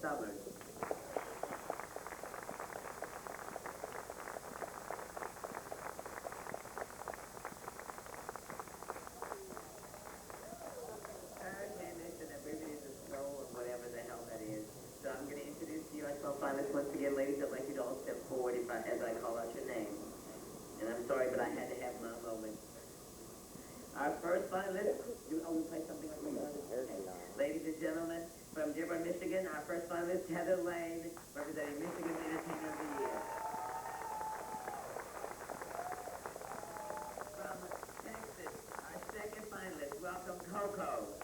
Summers. Once again, ladies, I'd like you to all step forward as I call out your name. And I'm sorry, but I had to have my moment. Our first finalist, we play something like that. Ladies and gentlemen, from Dearborn, Michigan, our first finalist, Heather Lane, representing Michigan Entertainer of the Year. From Texas, our second finalist, welcome Kohl.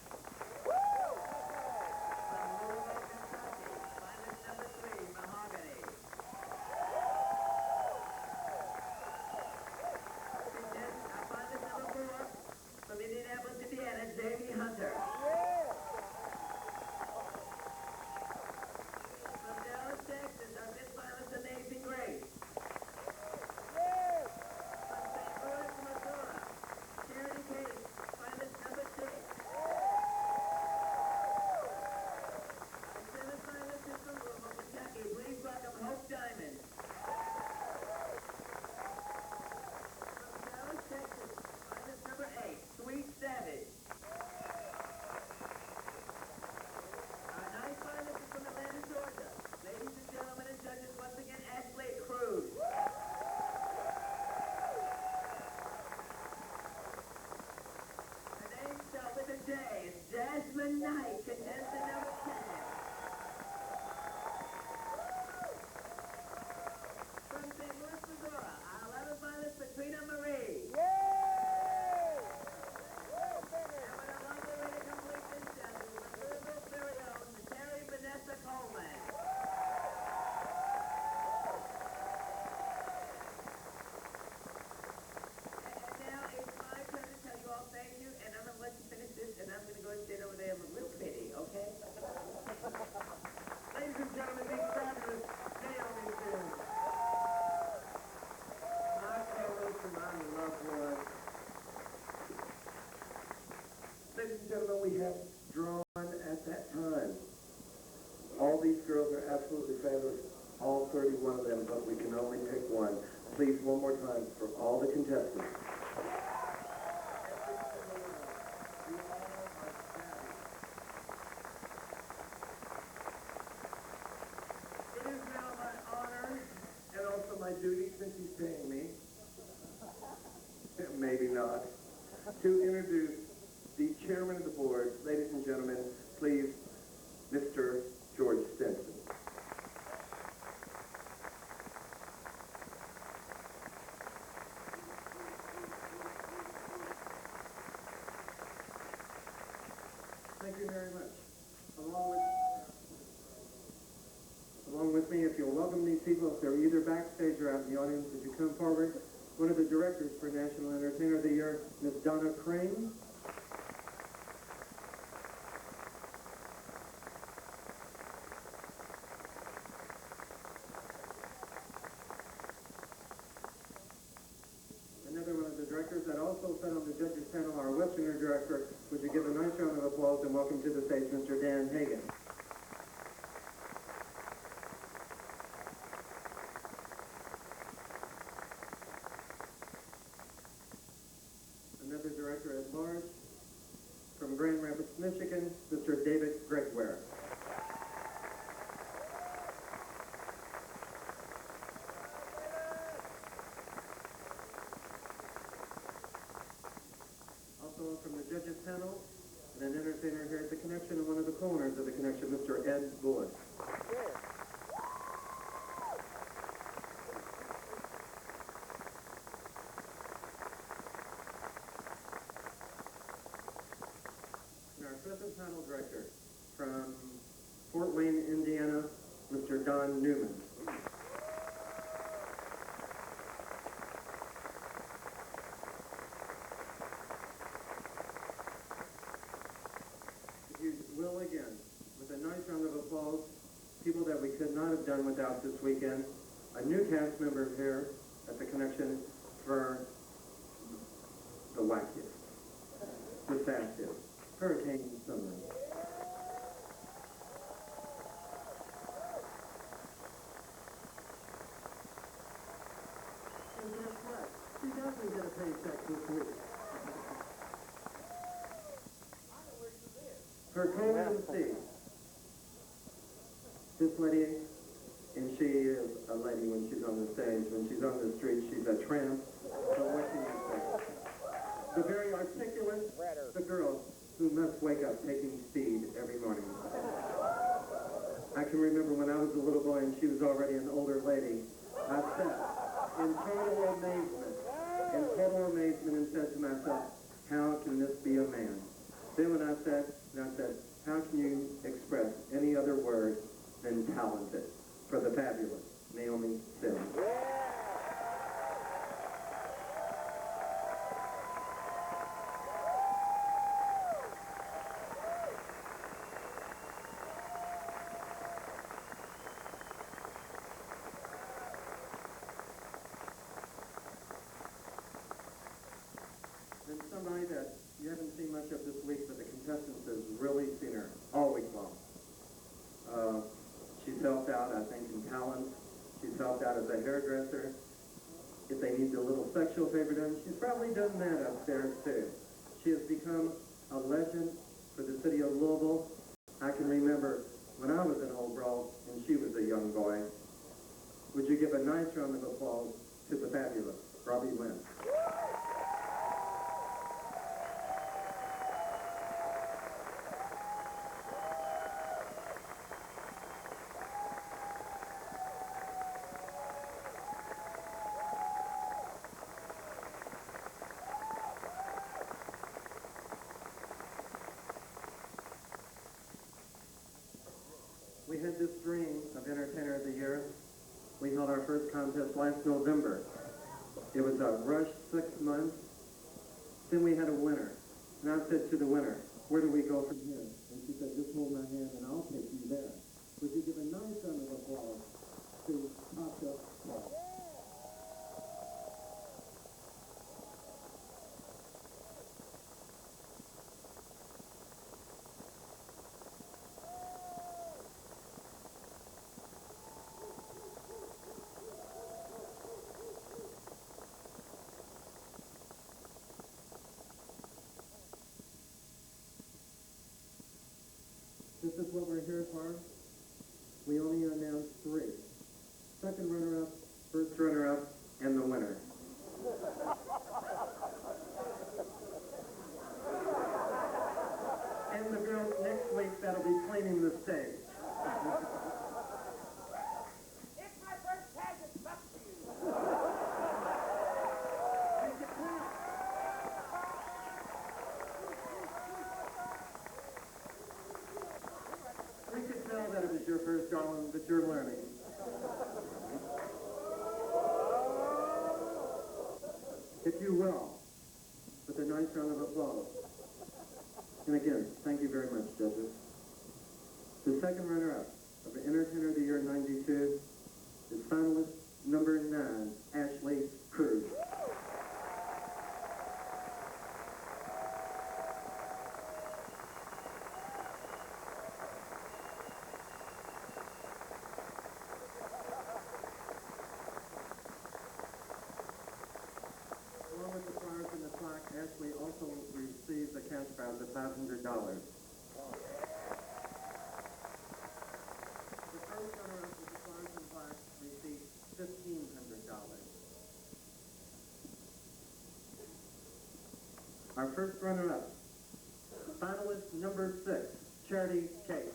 Night, contestant number 10. From St. Louis, Missouri, our 11th finalist, Katrina Marie. Yay! And with a lovely way to complete this challenge, the Louisville very own, Terry Vanessa Coleman. And now it's my turn to tell you all thank you, and I'm going to let you finish this, and I'm going to go and stand over there with a little pity, okay? Ladies and gentlemen, these fabulous Naomi Zelle. My fellows and my loved ones. Ladies and gentlemen, we have drawn at that time. All these girls are absolutely fabulous, all 31 of them, but we can only pick one. Please, one more time, for all the contestants. Duty, since he's paying me, maybe not, to introduce the chairman of the board. Ladies and gentlemen, please, Mr. George Stinson. Thank you very much. Along with me, if you'll welcome these people, if they're either backstage or out in the audience, would you come forward? One of the directors for National Entertainer of the Year, Ms. Donna Crane. Another one of the directors that also sat on the judges panel, our Westerner director. Would you give a nice round of applause and welcome to the stage Mr. Dan Hagan. Another director at large from Grand Rapids, Michigan, Mr. David Gregware. Also from the judges panel, and an entertainer here at the Connection and one of the co-owners of the Connection, Mr. Ed Bullock. Present panel director from Fort Wayne, Indiana, Mr. Don Newman. If you will again, with a nice round of applause, people that we could not have done without this weekend, a new cast member here at the Connection for the wackiest, the sassiest, Hurricane Summer. her Kohl MC. This lady, and she is a lady when she's on the stage. When she's on the street, she's a tramp. So what can you say? The very articulate, the girl who must wake up taking speed every morning. I can remember when I was a little boy and she was already an older lady. I sat in total amazement, and said to myself, how can this be a man? Then when I said, how can you express any other word than talented? For the fabulous Naomi Zelle. Then somebody that you haven't seen much of this week, but the contestants has really seen her all week long. She's helped out, I think, in talent. She's helped out as a hairdresser. If they need a little sexual favor done, she's probably done that upstairs too. She has become a legend for the city of Louisville. I can remember when I was an old bro and she was a young boy. Would you give a nice round of applause to the fabulous Robbie Lynn? We had this dream of Entertainer of the Year. We held our first contest last November. It was a rush 6 months. Then we had a winner. And I said to the winner, where do we go from here? And she said, just hold my hand and I'll take you there. Would you give a nice round of applause to Tasha? This is what we're here for. We only announced 3. Second runner-up, first runner-up, and the winner. And the girl next week that'll be cleaning the stage. It's my first pageant, fuck you. We could tell that it was your first, darling, but you're learning. If you will, with a nice round of applause. And again, thank you very much, judges. The second runner-up of the Entertainer of the Year 92 is finalist number 9, Ashley Cruz. Along with the flowers and the plaque, Ashley also receives a cash prize of $500. The first runner-up with the flowers and plaque received $1,500. Our first runner-up, finalist number 6, Charity Case.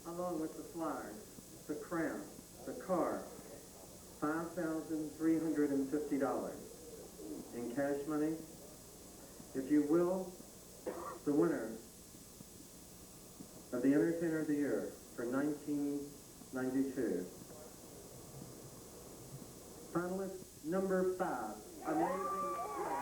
Along with the flyers, the crown, the car, $5,350 in cash money. If you will, the winner of the Entertainer of the Year for 1992. Finalist number 5, Amazing Grace.